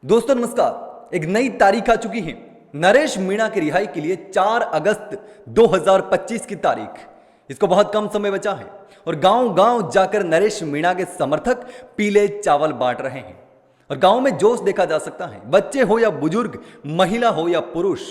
दोस्तों नमस्कार। एक नई तारीख आ चुकी है नरेश मीणा की रिहाई के लिए 4 अगस्त 2025 की तारीख। इसको बहुत कम समय बचा है और गांव-गांव जाकर नरेश मीणा के समर्थक पीले चावल बांट रहे हैं और गांव में जोश देखा जा सकता है। बच्चे हो या बुजुर्ग, महिला हो या पुरुष,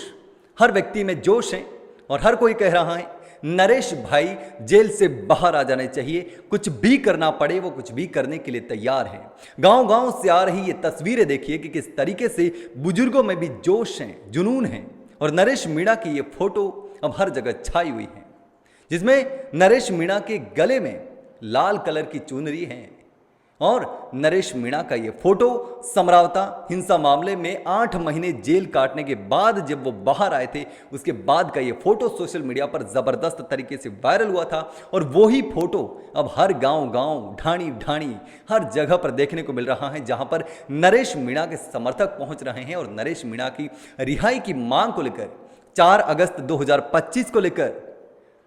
हर व्यक्ति में जोश है और हर कोई कह रहा है नरेश भाई जेल से बाहर आ जाने चाहिए। कुछ भी करना पड़े वो कुछ भी करने के लिए तैयार है। गांव गांव से आ रही ये तस्वीरें देखिए कि किस तरीके से बुजुर्गों में भी जोश है, जुनून है और नरेश मीणा की ये फोटो अब हर जगह छाई हुई है, जिसमें नरेश मीणा के गले में लाल कलर की चुनरी है और नरेश मीणा का ये फोटो समरावता हिंसा मामले में 8 महीने जेल काटने के बाद जब वो बाहर आए थे, उसके बाद का ये फोटो सोशल मीडिया पर जबरदस्त तरीके से वायरल हुआ था और वही फोटो अब हर गांव-गांव, ढाणी-ढाणी हर जगह पर देखने को मिल रहा है, जहां पर नरेश मीणा के समर्थक पहुंच रहे हैं और नरेश मीणा की रिहाई की मांग को लेकर 4 अगस्त 2025 को लेकर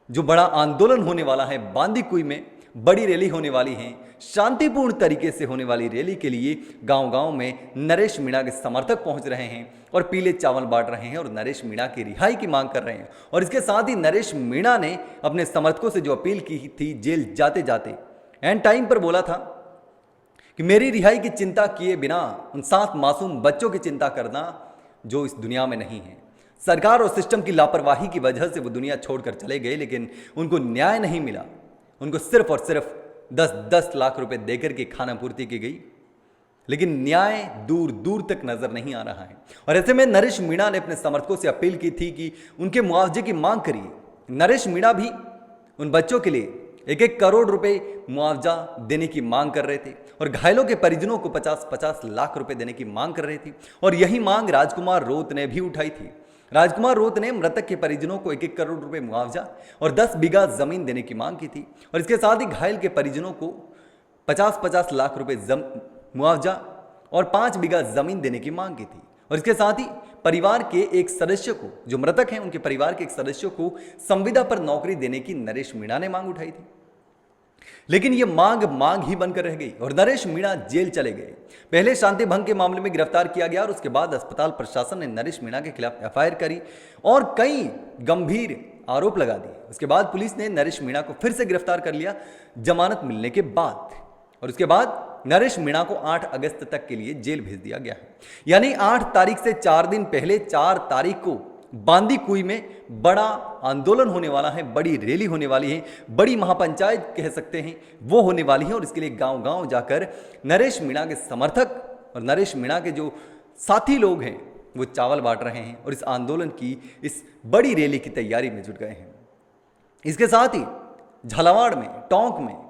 जो बड़ा आंदोलन होने वाला है, बांदीकुई में बड़ी रैली होने वाली है। शांतिपूर्ण तरीके से होने वाली रैली के लिए गांव-गांव में नरेश मीणा के समर्थक पहुंच रहे हैं और पीले चावल बांट रहे हैं और नरेश मीणा की रिहाई की मांग कर रहे हैं। और इसके साथ ही नरेश मीणा ने अपने समर्थकों से जो अपील की थी जेल जाते जाते, एंड टाइम पर बोला था कि मेरी रिहाई की चिंता किए बिना उन 7 मासूम बच्चों की चिंता करना जो इस दुनिया में नहीं है। सरकार और सिस्टम की लापरवाही की वजह से वो दुनिया छोड़कर चले गए, लेकिन उनको न्याय नहीं मिला। उनको सिर्फ और सिर्फ 10-10 लाख रुपए देकर के खाना पूर्ति की गई, लेकिन न्याय दूर दूर तक नजर नहीं आ रहा है। और ऐसे में नरेश मीणा ने अपने समर्थकों से अपील की थी कि उनके मुआवजे की मांग करिए। नरेश मीणा भी उन बच्चों के लिए 1-1 करोड़ रुपए मुआवजा देने की मांग कर रहे थे और घायलों के परिजनों को 50-50 लाख रुपए देने की मांग कर रहे थे। और यही मांग राजकुमार रोत ने भी उठाई थी। राजकुमार रोत ने मृतक के परिजनों को 1-1 करोड़ रुपए मुआवजा और 10 बीघा जमीन देने की मांग की थी और इसके साथ ही घायल के परिजनों को 50-50 लाख रुपए मुआवजा और 5 बीघा जमीन देने की मांग की थी। और इसके साथ ही परिवार के एक सदस्य को, जो मृतक हैं उनके परिवार के एक सदस्य को संविदा पर नौकरी देने की नरेश मीणा ने मांग उठाई थी। लेकिन यह मांग ही बनकर रह गई और नरेश मीणा जेल चले गए। पहले शांति भंग के मामले में गिरफ्तार किया गया और उसके बाद अस्पताल प्रशासन ने नरेश मीणा के खिलाफ एफआईआर करी और कई गंभीर आरोप लगा दिए। उसके बाद पुलिस ने नरेश मीणा को फिर से गिरफ्तार कर लिया जमानत मिलने के बाद, और उसके बाद नरेश मीणा को 8 अगस्त तक के लिए जेल भेज दिया गया है। यानी 8 तारीख से 4 दिन पहले 4 तारीख को बांदीकुई में बड़ा आंदोलन होने वाला है, बड़ी रैली होने वाली है, बड़ी महापंचायत कह सकते हैं वो होने वाली है। और इसके लिए गांव-गांव जाकर नरेश मीणा के समर्थक और नरेश मीणा के जो साथी लोग हैं वो चावल बांट रहे हैं और इस आंदोलन की, इस बड़ी रैली की तैयारी में जुट गए हैं। इसके साथ ही झालावाड़ में, टोंक में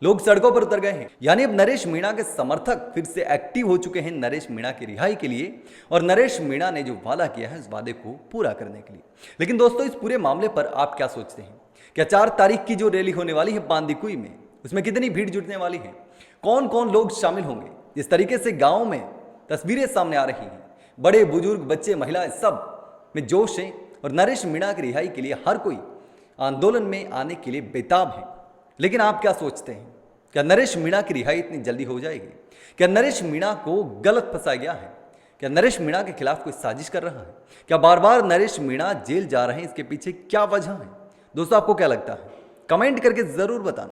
लोग सड़कों पर उतर गए हैं। यानी अब नरेश मीणा के समर्थक फिर से एक्टिव हो चुके हैं नरेश मीणा की रिहाई के लिए और नरेश मीणा ने जो वादा किया है उस वादे को पूरा करने के लिए। लेकिन दोस्तों, इस पूरे मामले पर आप क्या सोचते हैं? क्या 4 तारीख की जो रैली होने वाली है बांदीकुई में, उसमें कितनी भीड़ जुटने वाली है? कौन कौन लोग शामिल होंगे? इस तरीके से गांव में तस्वीरें सामने आ रही हैं। बड़े बुजुर्ग, बच्चे, महिलाएं सब में जोश है और नरेश मीणा की रिहाई के लिए हर कोई आंदोलन में आने के लिए बेताब है। लेकिन आप क्या सोचते हैं? क्या नरेश मीणा की रिहाई इतनी जल्दी हो जाएगी? क्या नरेश मीणा को गलत फंसाया गया है? क्या नरेश मीणा के खिलाफ कोई साजिश कर रहा है? क्या बार बार नरेश मीणा जेल जा रहे हैं? इसके पीछे क्या वजह है? दोस्तों, आपको क्या लगता है? कमेंट करके जरूर बताना।